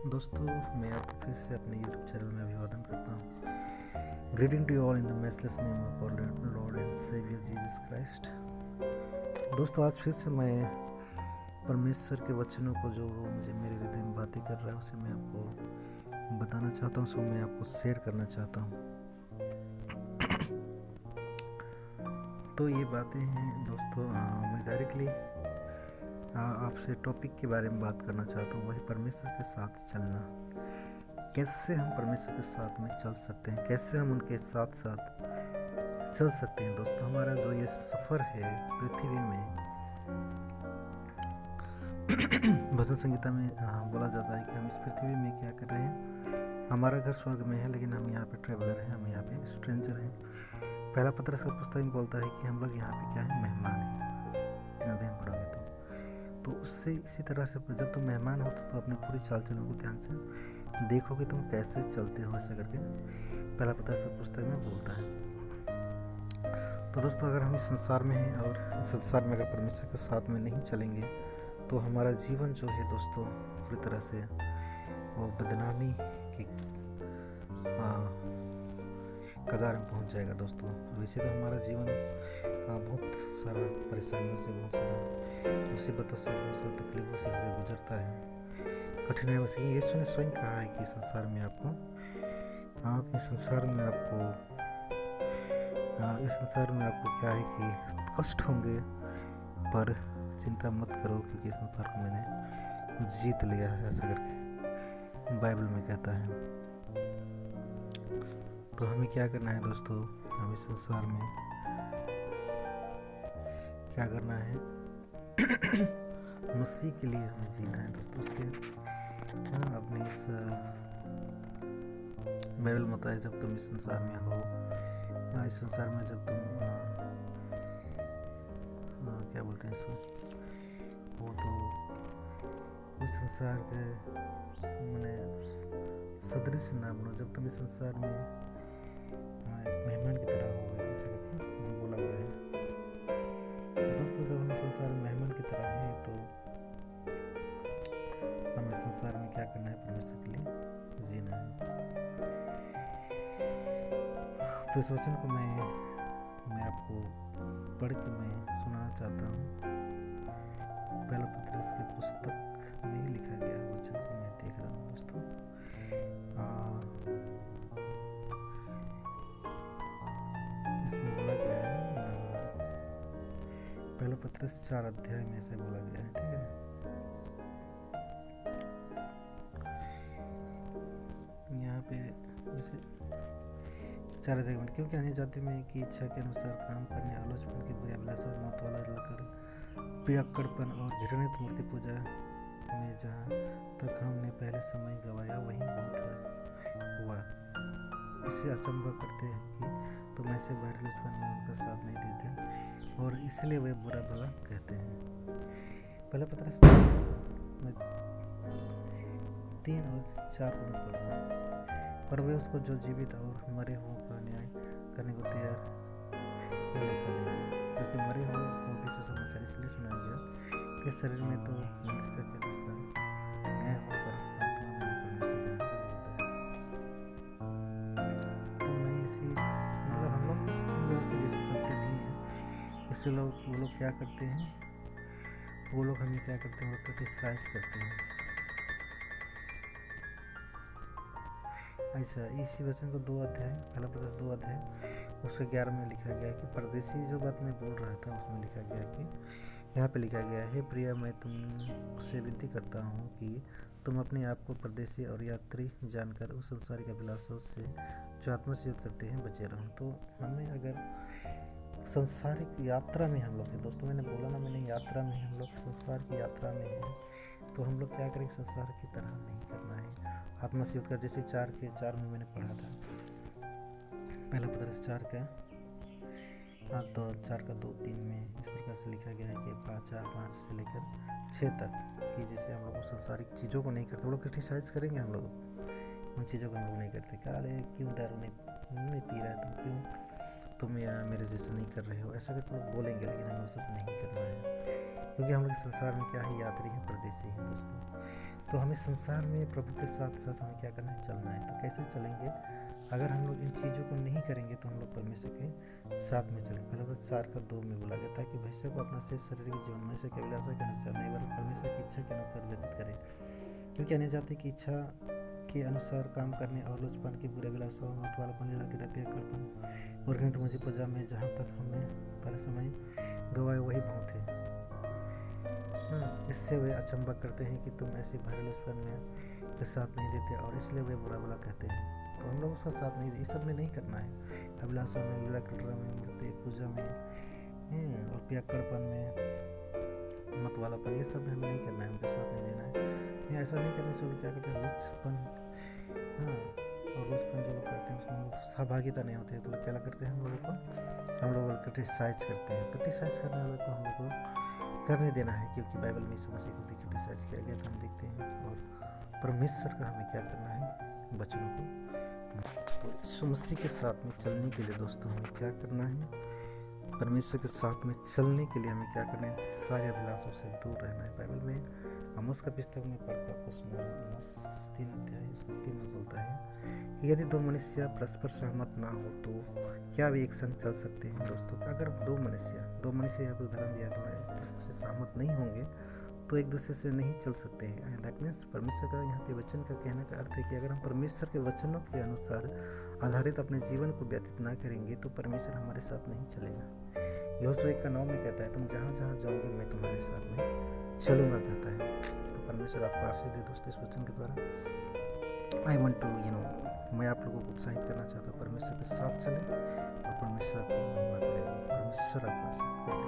दोस्तों, मैं आपको फिर से अपने यूट्यूब चैनल में अभिवादन करता हूँ। Greeting to you all in the matchless name of our Lord and Saviour Jesus Christ. दोस्तों, आज फिर से मैं परमेश्वर के वचनों को जो मुझे मेरे हृदय में बातें कर रहा है उसे मैं आपको बताना चाहता हूँ, सो मैं आपको शेयर करना चाहता हूँ। तो ये बातें हैं दोस्तों, मैं डायरेक्टली आपसे टॉपिक के बारे में बात करना चाहता हूँ, वही परमेश्वर के साथ चलना। कैसे हम परमेश्वर के साथ में चल सकते हैं, कैसे हम उनके साथ साथ चल सकते हैं। दोस्तों, हमारा जो ये सफ़र है पृथ्वी में, भजन संगीता में बोला जाता है कि हम इस पृथ्वी में क्या कर रहे हैं। हमारा घर स्वर्ग में है, लेकिन हम यहाँ पे ट्रेवलर हैं, हम यहाँ पे स्ट्रेंजर हैं। पहला पत्रस का पुस्तक में बोलता है कि हम लोग यहाँ पे क्या है, मेहमान हैं। इतना ध्यान पड़ोगे तो उससे इसी तरह से जब तुम मेहमान हो तो अपने पूरी चाल चलन को ध्यान से देखो कि तुम कैसे चलते हो, ऐसा करके पहला पत्रस का पुस्तक में बोलता है। तो दोस्तों, अगर हम इस संसार में हैं और इस संसार में अगर परमेश्वर के साथ में नहीं चलेंगे तो हमारा जीवन जो है दोस्तों पूरी तरह से वो बदनामी की कगार में पहुंच जाएगा दोस्तों। वैसे तो हमारा जीवन बहुत सारा परेशानियों से, बहुत सारा मुसीबतों से, बहुत सारी तकलीफों से गुजरता है, कठिनाइयों से। यीशु ने स्वयं कहा है कि इस संसार में आपको क्या है कि कष्ट होंगे, पर चिंता मत करो क्योंकि संसार को मैंने जीत लिया है, ऐसा करके बाइबल में कहता है। तो हमें क्या करना है दोस्तों, हम इस संसार में क्या करना है, मसीह के लिए हमें जीना है दोस्तों। उसके अपने इस बाइबल में होता है, जब तुम इस संसार में हो, इस संसार में जब तुम क्या बोलते हैं इसको, वो तो इस संसार के मैंने सदृश ना बनो, जब तुम इस संसार में एक मेहमान की तरह हो, ऐसे करके बोला गया है। दोस्तों, जब हम संसार में मेहमान की तरह हैं तो हमें संसार में क्या करना है, परमेश्वर के लिए जीना है। तो इस वचन को मैं आपको पढ़ के मैं सुनाना चाहता हूँ। पहला पत्रस की पुस्तक में लिखा गया वचन को मैं देख रहा हूँ दोस्तों। इसमें बोला गया है, पहला पत्रस 4 अध्याय में से बोला गया है, ठीक है। यहाँ पे जैसे 4 अध्याय में, क्योंकि अन्य जाति में की इच्छा के अनुसार काम करने, आलोचना की बुरी अभिलाषा, मत वाला लकड़, पियक्कड़पन और घृणित मूर्ति पूजा में जहाँ तक हमने पहले समय गवाया वहीं बहुत हुआ। इससे अचंभा करते हैं कि तुम ऐसे बाहरी लुचपन में उनका साथ नहीं देते और इसलिए वे बुरा भला कहते हैं। पहला पत्रस 3 और 4 को मैं पढ़ रहा हूँ। पर वे उसको जो जीवित और मरे हुओं का न्याय करने को तैयार लिखा गया, क्योंकि मरे हुए को भी सुसमाचार इसलिए सुनाया गया कि शरीर में तो मनुष्य के अनुसार न्याय होकर आत्मा में परमेश्वर के अनुसार जीवित है। तो मैं इसी मतलब हम लोग के जैसे चलते नहीं हैं। इससे वो लोग क्या करते हैं, वो लोग हमें क्या करते हैं, वो क्रिटिसाइज करते हैं। ऐसा इसी वचन को 2 अध्याय, पहला पत्रस 2 अध्याय उसके 11 में लिखा गया है कि परदेसी जो बात मैं बोल रहा था उसमें लिखा गया है कि यहाँ पे लिखा गया है, प्रिय मैं तुमसे विनती करता हूँ कि तुम अपने आप को परदेसी और यात्री जानकर उस संसारिक अभिलाषों से जो आत्मा से युद्ध करते हैं बचे रहो। तो हमें अगर संसारिक यात्रा में हम लोग हैं दोस्तों, मैंने बोला ना, मैंने यात्रा में हम लोग संसार की यात्रा में हैं, तो हम लोग क्या करें, संसार की तरह नहीं करना है, आत्मा से युद्ध कर। जैसे 4 में मैंने पढ़ा था, पहला पत्रस 4 का 2-3 में इस प्रकार से लिखा गया है कि 5 से लेकर 6 तक कि जैसे हम लोग संसारिक चीज़ों को नहीं करते, वो लोग क्रिटिसाइज करेंगे हम लोग उन चीज़ों को हम लोग नहीं करते। क्या अरे क्यों दारू नहीं पी रहा है, तुम मेरे जैसे नहीं कर रहे हो, ऐसा करके लोग बोलेंगे, लेकिन हमें सब नहीं करना है, क्योंकि हम लोग संसार में क्या है, यात्री हैं, परदेसी हैं दोस्तों। तो हमें संसार में प्रभु के साथ साथ हमें क्या करना है, चलना है। तो कैसे चलेंगे? अगर हम लोग इन चीज़ों को नहीं करेंगे तो हम लोग परमेश्वर के साथ में चलेंगे। पहले 4:2 में बोला गया था कि भविष्य को अपना से शरीर के जीवन मनुष्य के अभिलाषा के अनुसार नहीं बल्कि परमेश्वर की इच्छा के अनुसार व्यतीत करें, क्योंकि अन्य जाति की इच्छा के अनुसार काम करने और लुचपन की बुरे अभिलाषा मत वाला की रखिएकड़पन और घृणित मुझे प्रजा में जहाँ तक हमें पहले समय गवाए वही बहुत है। इससे वे अचंभा करते हैं कि तुम ऐसे भारी लुचपन में के साथ नहीं देते और इसलिए वे बुरा बुरा कहते हैं। तो हम लोग उसका साथ नहीं, इस सब में नहीं करना है। अभिलाषा में, लीला कटरा में, मूर्ति पूजा में और पियक्कड़पन में, मत वालापन, ये सब हमें नहीं करना है, उनके साथ नहीं देना है। या ऐसा नहीं करने से लोग क्या करते हैं, लुचपन, और लुचपन जो लोग करते हैं उसमें सहभागिता नहीं होती है तो क्या करते हैं, हम लोग क्रिटिसाइज करते हैं। क्रिटिसाइज करने वाले को हम लोग को करने देना है, क्योंकि बाइबल में यीशु मसीह को क्रिटिसाइज किया गया तो हम देखते हैं। और परमेश्वर का हमें क्या करना है, बच्चों को। तो यीशु मसीह के साथ में चलने के लिए दोस्तों हमें क्या करना है, परमेश्वर के साथ में चलने के लिए हमें क्या करना है, सारे अभिलाषों से दूर रहना है। बाइबल में आमोस का पुस्तक में पढ़कर आपको सुना, आमोस 3 अध्याय उसका 3 में बोलता है कि यदि 2 मनुष्य परस्पर सहमत ना हो तो क्या वे एक संग चल सकते हैं। दोस्तों अगर दो मनुष्य या कोई उदाहरण दिया तो एक दूसरे से सहमत नहीं होंगे तो एक दूसरे से नहीं चल सकते हैं। दैट मीन्स परमेश्वर का यहाँ पे वचन का कहने का अर्थ है कि अगर हम परमेश्वर के वचनों के अनुसार आधारित अपने जीवन को व्यतीत ना करेंगे तो परमेश्वर हमारे साथ नहीं चलेगा। यहोशू 1:9 में कहता है, तुम जहाँ जहाँ जाओगे मैं तुम्हारे साथ में चलूँगा, कहता है। तो परमेश्वर आपको आशीष दे दोस्तों इस वचन के द्वारा। आई वॉन्ट टू मैं आप लोगों को उत्साहित करना चाहता हूँ, परमेश्वर के साथ चलें और परमेश्वर की महिमा करें। परमेश्वर आपका आशीष।